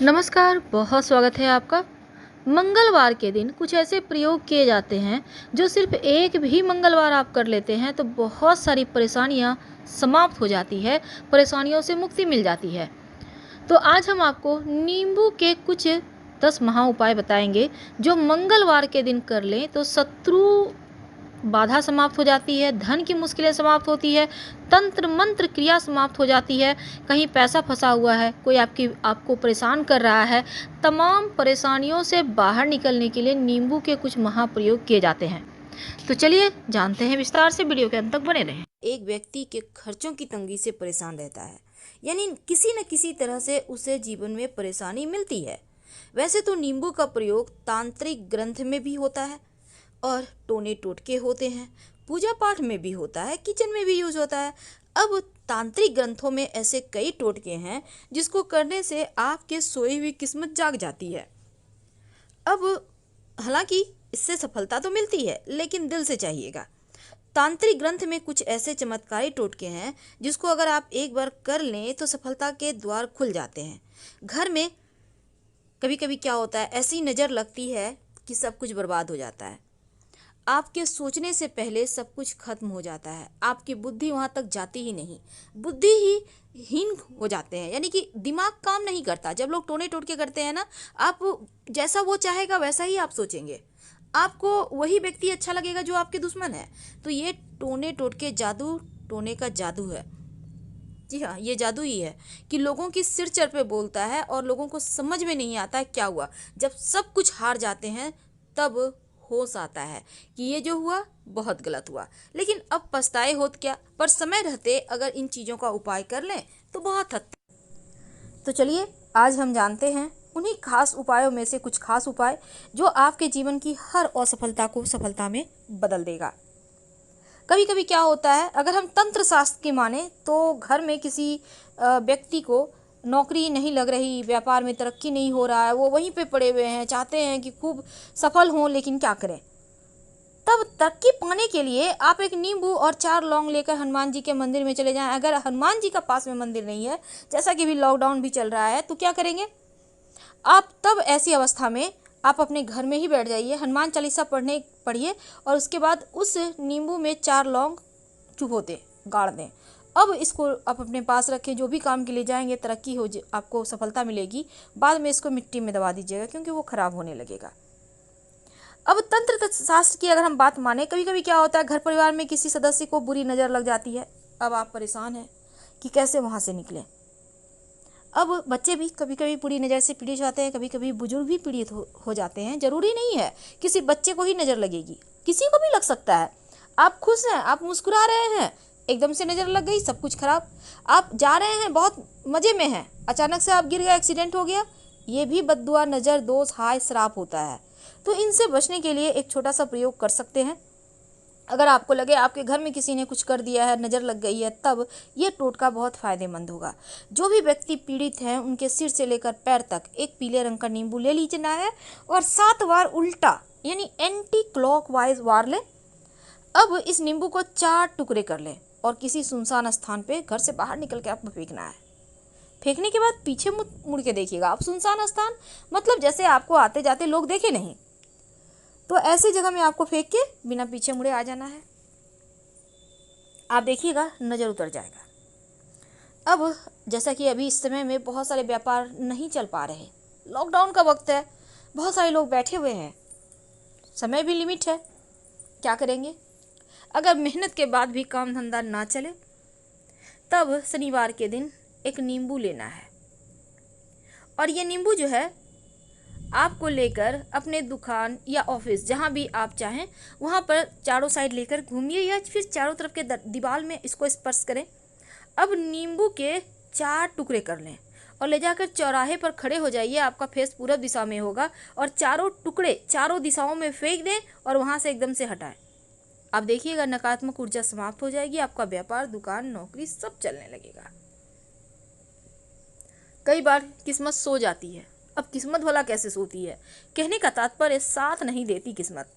नमस्कार, बहुत स्वागत है आपका। मंगलवार के दिन कुछ ऐसे प्रयोग किए जाते हैं जो सिर्फ एक भी मंगलवार आप कर लेते हैं तो बहुत सारी परेशानियां समाप्त हो जाती है, परेशानियों से मुक्ति मिल जाती है। तो आज हम आपको नींबू के कुछ 10 महा उपाय बताएंगे जो मंगलवार के दिन कर लें तो शत्रु बाधा समाप्त हो जाती है, धन की मुश्किलें समाप्त होती है, तंत्र मंत्र क्रिया समाप्त हो जाती है, कहीं पैसा फंसा हुआ है, कोई आपको परेशान कर रहा है, तमाम परेशानियों से बाहर निकलने के लिए नींबू के कुछ महाप्रयोग किए जाते हैं। तो चलिए जानते हैं विस्तार से, वीडियो के अंत तक बने रहें। एक व्यक्ति के खर्चों की तंगी से परेशान रहता है, यानी किसी न किसी तरह से उसे जीवन में परेशानी मिलती है। वैसे तो नींबू का प्रयोग तांत्रिक ग्रंथ में भी होता है और टोने टोटके होते हैं, पूजा पाठ में भी होता है, किचन में भी यूज होता है। अब तांत्रिक ग्रंथों में ऐसे कई टोटके हैं जिसको करने से आपके सोई हुई किस्मत जाग जाती है। अब हालांकि इससे सफलता तो मिलती है, लेकिन दिल से चाहिएगा। तांत्रिक ग्रंथ में कुछ ऐसे चमत्कारी टोटके हैं जिसको अगर आप एक बार कर लें तो सफलता के द्वार खुल जाते हैं। घर में कभी कभी क्या होता है, ऐसी नज़र लगती है कि सब कुछ बर्बाद हो जाता है। आपके सोचने से पहले सब कुछ खत्म हो जाता है, आपकी बुद्धि वहाँ तक जाती ही नहीं, बुद्धि ही हीन हो जाते हैं, यानी कि दिमाग काम नहीं करता। जब लोग टोने टोटके करते हैं ना, आप जैसा वो चाहेगा वैसा ही आप सोचेंगे, आपको वही व्यक्ति अच्छा लगेगा जो आपके दुश्मन है। तो ये टोने टोटके जादू, टोने का जादू है। जी हाँ, ये जादू ही है कि लोगों की सिर चढ़ पे बोलता है और लोगों को समझ में नहीं आता है क्या हुआ। जब सब कुछ हार जाते हैं तब होश आता है कि ये जो हुआ बहुत गलत हुआ, लेकिन अब पछताए होत क्या। पर समय रहते अगर इन चीज़ों का उपाय कर लें तो बहुत हद तक। तो चलिए आज हम जानते हैं उन्हीं खास उपायों में से कुछ खास उपाय जो आपके जीवन की हर असफलता को सफलता में बदल देगा। कभी कभी क्या होता है, अगर हम तंत्र शास्त्र की माने तो घर में किसी व्यक्ति को नौकरी नहीं लग रही, व्यापार में तरक्की नहीं हो रहा है, वो वहीं पे पड़े हुए हैं, चाहते हैं कि खूब सफल हों, लेकिन क्या करें। तब तरक्की पाने के लिए आप एक नींबू और 4 लौंग लेकर हनुमान जी के मंदिर में चले जाएं। अगर हनुमान जी का पास में मंदिर नहीं है, जैसा कि भी लॉकडाउन भी चल रहा है, तो क्या करेंगे आप। तब ऐसी अवस्था में आप अपने घर में ही बैठ जाइए, हनुमान चालीसा पढ़िए और उसके बाद उस नींबू में 4 लौंग चुभो दें, गाड़ दें। अब इसको आप अपने पास रखें, जो भी काम के लिए जाएंगे तरक्की हो, आपको सफलता मिलेगी। बाद में इसको मिट्टी में दबा दीजिएगा क्योंकि वो खराब होने लगेगा। अब तंत्र शास्त्र की अगर हम बात माने, कभी कभी क्या होता है, घर परिवार में किसी सदस्य को बुरी नज़र लग जाती है। अब आप परेशान हैं कि कैसे वहाँ से निकलें। अब बच्चे भी कभी कभी बुरी नज़र से पीड़ित जाते हैं, कभी कभी बुजुर्ग भी पीड़ित हो जाते हैं। जरूरी नहीं है किसी बच्चे को ही नज़र लगेगी, किसी को भी लग सकता है। आप खुश हैं, आप मुस्कुरा रहे हैं, एकदम से नज़र लग गई, सब कुछ खराब। आप जा रहे हैं, बहुत मज़े में हैं, अचानक से आप गिर गए, एक्सीडेंट हो गया, ये भी बद्दुआ, नज़र, दोष, हाय, श्राप होता है। तो इनसे बचने के लिए एक छोटा सा प्रयोग कर सकते हैं। अगर आपको लगे आपके घर में किसी ने कुछ कर दिया है, नज़र लग गई है, तब ये टोटका बहुत फ़ायदेमंद होगा। जो भी व्यक्ति पीड़ित हैं उनके सिर से लेकर पैर तक एक पीले रंग का नींबू ले लीजिए है और 7 बार उल्टा यानी एंटी क्लॉकवाइज वार लें। अब इस नींबू को 4 टुकड़े कर लें और किसी सुनसान स्थान पे घर से बाहर निकल के आपको फेंकना है। फेंकने के बाद पीछे मुड़ के देखिएगा आप। सुनसान स्थान मतलब जैसे आपको आते जाते लोग देखे नहीं, तो ऐसी जगह में आपको फेंक के बिना पीछे मुड़े आ जाना है। आप देखिएगा नज़र उतर जाएगा। अब जैसा कि अभी इस समय में बहुत सारे व्यापार नहीं चल पा रहे, लॉकडाउन का वक्त है, बहुत सारे लोग बैठे हुए हैं, समय भी लिमिट है, क्या करेंगे। अगर मेहनत के बाद भी काम धंधा ना चले, तब शनिवार के दिन एक नींबू लेना है और ये नींबू जो है आपको लेकर अपने दुकान या ऑफिस जहाँ भी आप चाहें वहाँ पर चारों साइड लेकर घूमिए या फिर चारों तरफ के दीवार में इसको स्पर्श करें। अब नींबू के 4 टुकड़े कर लें और ले जाकर चौराहे पर खड़े हो जाइए। आपका फेस पूरब दिशा में होगा और चारों टुकड़े चारों दिशाओं में फेंक दें और वहाँ से एकदम से हटाएं। आप देखिएगा नकारात्मक ऊर्जा समाप्त हो जाएगी, आपका व्यापार, दुकान, नौकरी सब चलने लगेगा। कई बार किस्मत सो जाती है। अब किस्मत भला कैसे सोती है, कहने का तात्पर्य साथ नहीं देती किस्मत।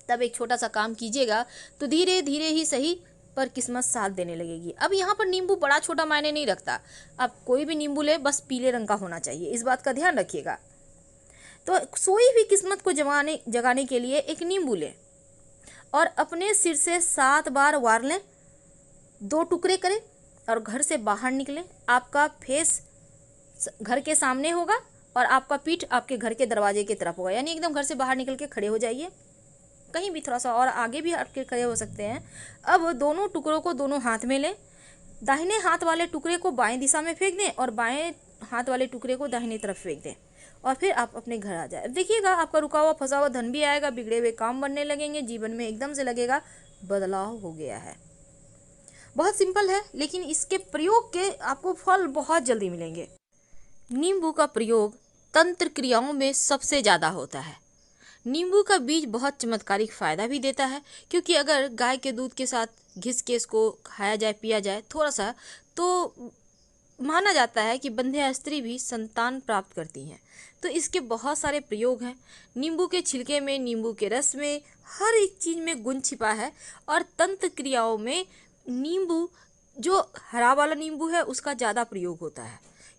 तब एक छोटा सा काम कीजिएगा तो धीरे धीरे ही सही, पर किस्मत साथ देने लगेगी। अब यहाँ पर नींबू बड़ा छोटा मायने नहीं रखता, आप कोई भी नींबू ले, बस पीले रंग का होना चाहिए, इस बात का ध्यान रखिएगा। तो सोई हुई किस्मत को जगाने के लिए एक नींबू लें और अपने सिर से 7 बार वार लें, 2 टुकड़े करें और घर से बाहर निकलें। आपका फेस घर के सामने होगा और आपका पीठ आपके घर के दरवाजे की तरफ होगा, यानी एकदम घर से बाहर निकल के खड़े हो जाइए, कहीं भी थोड़ा सा और आगे भी हट के खड़े हो सकते हैं। अब दोनों टुकड़ों को दोनों हाथ में लें, दाहिने हाथ वाले टुकड़े को बाएं दिशा में फेंक दें और बाएं हाथ वाले टुकड़े को दाहिने तरफ फेंक दें और फिर आप अपने घर आ जाए। देखिएगा आपका रुका हुआ फंसा हुआ धन भी आएगा, बिगड़े हुए काम बनने लगेंगे, जीवन में एकदम से लगेगा बदलाव हो गया है। बहुत सिंपल है, लेकिन इसके प्रयोग के आपको फल बहुत जल्दी मिलेंगे। नींबू का प्रयोग तंत्र क्रियाओं में सबसे ज़्यादा होता है। नींबू का बीज बहुत चमत्कारिक फ़ायदा भी देता है, क्योंकि अगर गाय के दूध के साथ घिस के इसको खाया जाए, पिया जाए थोड़ा सा, तो माना जाता है कि बंध्या स्त्री भी संतान प्राप्त करती हैं। तो इसके बहुत सारे प्रयोग हैं। नींबू के छिलके में, नींबू के रस में, हर एक चीज़ में गुण छिपा है। और तंत्र क्रियाओं में नींबू, जो हरा वाला नींबू है, उसका ज़्यादा प्रयोग होता है,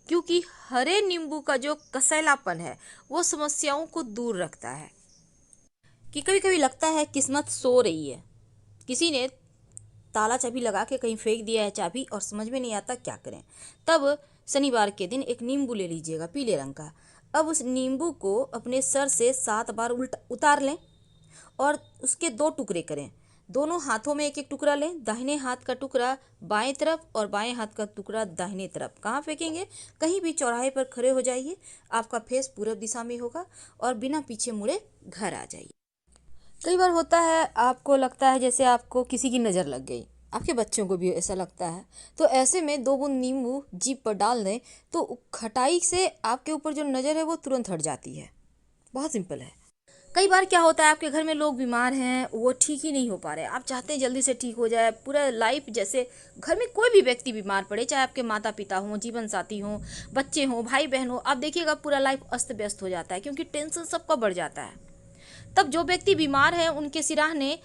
क्योंकि हरे नींबू का जो कसैलापन है वो समस्याओं को दूर रखता है। कि कभी कभी लगता है किस्मत सो रही है, किसी ने ताला चाबी लगा के कहीं फेंक दिया है चाबी और समझ में नहीं आता क्या करें। तब शनिवार के दिन एक नींबू ले लीजिएगा पीले रंग का। अब उस नींबू को अपने सर से 7 बार उतार लें और उसके 2 टुकड़े करें। दोनों हाथों में एक एक टुकड़ा लें, दाहिने हाथ का टुकड़ा बाएं तरफ और बाएं हाथ का टुकड़ा दाहिने तरफ। कहाँ फेंकेंगे? कहीं भी चौराहे पर खड़े हो जाइए, आपका फेस पूरब दिशा में होगा और बिना पीछे मुड़े घर आ जाइए। कई बार होता है आपको लगता है जैसे आपको किसी की नज़र लग गई, आपके बच्चों को भी ऐसा लगता है, तो ऐसे में 2 बूंद नींबू जीभ पर डाल दें तो खटाई से आपके ऊपर जो नज़र है वो तुरंत हट जाती है। बहुत सिंपल है। कई बार क्या होता है, आपके घर में लोग बीमार हैं, वो ठीक ही नहीं हो पा रहे, आप चाहते हैं जल्दी से ठीक हो जाए, पूरा लाइफ, जैसे घर में कोई भी व्यक्ति बीमार पड़े, चाहे आपके माता पिता हों, जीवन साथी हों, बच्चे हों, भाई बहन हो, आप देखिएगा पूरा लाइफ अस्त व्यस्त हो जाता है, क्योंकि टेंशन सबका बढ़ जाता है। तब जो व्यक्ति बीमार है उनके सिराहने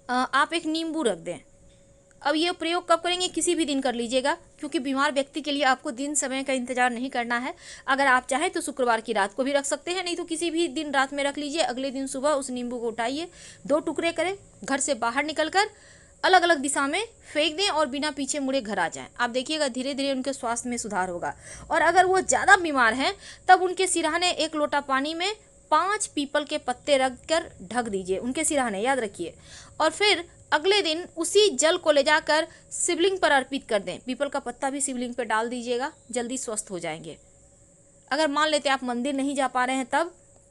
आप एक नींबू रख दें। अब ये प्रयोग कब करेंगे? किसी भी दिन कर लीजिएगा, क्योंकि बीमार व्यक्ति के लिए आपको दिन समय का इंतजार नहीं करना है। अगर आप चाहें तो शुक्रवार की रात को भी रख सकते हैं, नहीं तो किसी भी दिन रात में रख लीजिए। अगले दिन सुबह उस नींबू को उठाइए, 2 टुकड़े करें, घर से बाहर निकलकर अलग अलग दिशा में फेंक दें और बिना पीछे मुड़े घर आ जाएं। आप देखिएगा धीरे धीरे उनके स्वास्थ्य में सुधार होगा। और अगर वो ज़्यादा बीमार हैं तब उनके सिराहने 1 लोटा पानी में 5 पीपल के पत्ते रख कर ढक दीजिए, उनके सिराहने, याद रखिए। और फिर अगले दिन उसी जल को ले जाकर शिवलिंग पर अर्पित कर दें। पीपल का पत्ता भी शिवलिंग पर डाल दीजिएगा, जल्दी स्वस्थ हो जाएंगे। अगर मान लेते आप मंदिर नहीं जा पा रहे हैं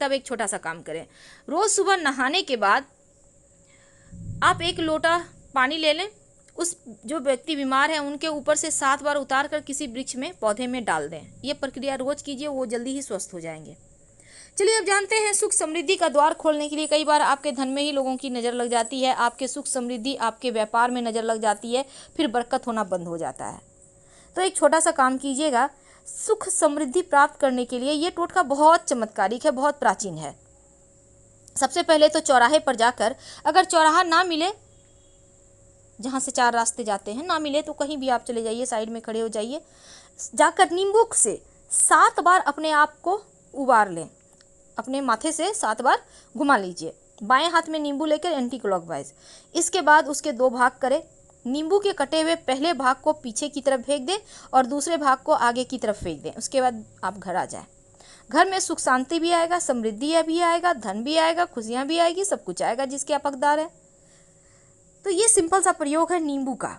तब एक छोटा सा काम करें। रोज सुबह नहाने के बाद आप 1 लोटा पानी ले लें, उस जो व्यक्ति बीमार है उनके ऊपर से 7 बार उतार कर किसी वृक्ष में, पौधे में डाल दें। ये प्रक्रिया रोज कीजिए, वो जल्दी ही स्वस्थ हो जाएंगे। चलिए अब जानते हैं सुख समृद्धि का द्वार खोलने के लिए। कई बार आपके धन में ही लोगों की नज़र लग जाती है, आपके सुख समृद्धि, आपके व्यापार में नज़र लग जाती है, फिर बरकत होना बंद हो जाता है। तो एक छोटा सा काम कीजिएगा, सुख समृद्धि प्राप्त करने के लिए। ये टोटका बहुत चमत्कारिक है, बहुत प्राचीन है। सबसे पहले तो चौराहे पर जाकर, अगर चौराहा ना मिले, जहाँ से 4 रास्ते जाते हैं, ना मिले तो कहीं भी आप चले जाइए, साइड में खड़े हो जाइए, जाकर नींबू से 7 बार अपने आप को उबार लें, अपने माथे से 7 बार घुमा लीजिए, बाएं हाथ में नींबू लेकर एंटी क्लॉकवाइज। इसके बाद उसके 2 भाग करें। नींबू के कटे हुए पहले भाग को पीछे की तरफ फेंक दें और दूसरे भाग को आगे की तरफ फेंक दें। उसके बाद आप घर आ जाएं। घर में सुख शांति भी आएगा, समृद्धि भी आएगा, धन भी आएगा, खुशियाँ भी आएगी, सब कुछ आएगा जिसके आप हकदार हैं। तो ये सिंपल सा प्रयोग है नींबू का,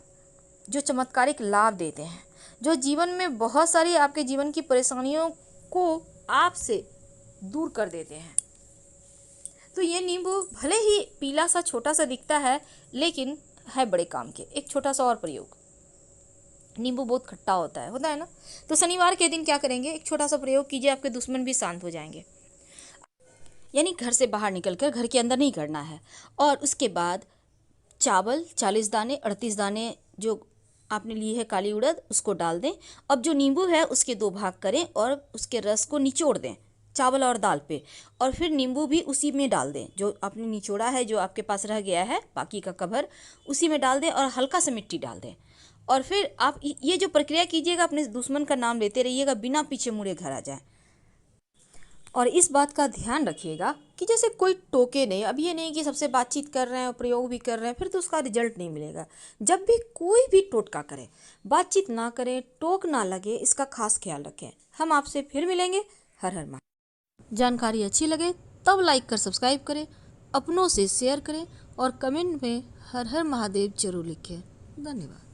जो चमत्कारिक लाभ देते हैं, जो जीवन में बहुत सारी आपके जीवन की परेशानियों को आपसे दूर कर देते हैं। तो ये नींबू भले ही पीला सा छोटा सा दिखता है, लेकिन है बड़े काम के। एक छोटा सा और प्रयोग, नींबू बहुत खट्टा होता है ना। तो शनिवार के दिन क्या करेंगे, एक छोटा सा प्रयोग कीजिए, आपके दुश्मन भी शांत हो जाएंगे। यानी घर से बाहर निकलकर घर के अंदर नहीं करना है। और उसके बाद चावल 40 दाने, 38 दाने जो आपने ली है काली उड़द, उसको डाल दें। अब जो नींबू है उसके 2 भाग करें और उसके रस को निचोड़ दें, चावल और दाल पे, और फिर नींबू भी उसी में डाल दें, जो आपने निचोड़ा है, जो आपके पास रह गया है बाकी का कवर, उसी में डाल दें और हल्का सा मिट्टी डाल दें। और फिर आप ये जो प्रक्रिया कीजिएगा, अपने दुश्मन का नाम लेते रहिएगा, बिना पीछे मुड़े घर आ जाए। और इस बात का ध्यान रखिएगा कि जैसे कोई टोके नहीं। अब ये नहीं कि सबसे बातचीत कर रहे हैं और प्रयोग भी कर रहे हैं, फिर तो उसका रिजल्ट नहीं मिलेगा। जब भी कोई भी टोटका करें, बातचीत ना करें, टोक ना लगे, इसका खास ख्याल रखें। हम आपसे फिर मिलेंगे। हर हर महादेव। जानकारी अच्छी लगे तब लाइक कर सब्सक्राइब करें, अपनों से शेयर करें और कमेंट में हर हर महादेव जरूर लिखें। धन्यवाद।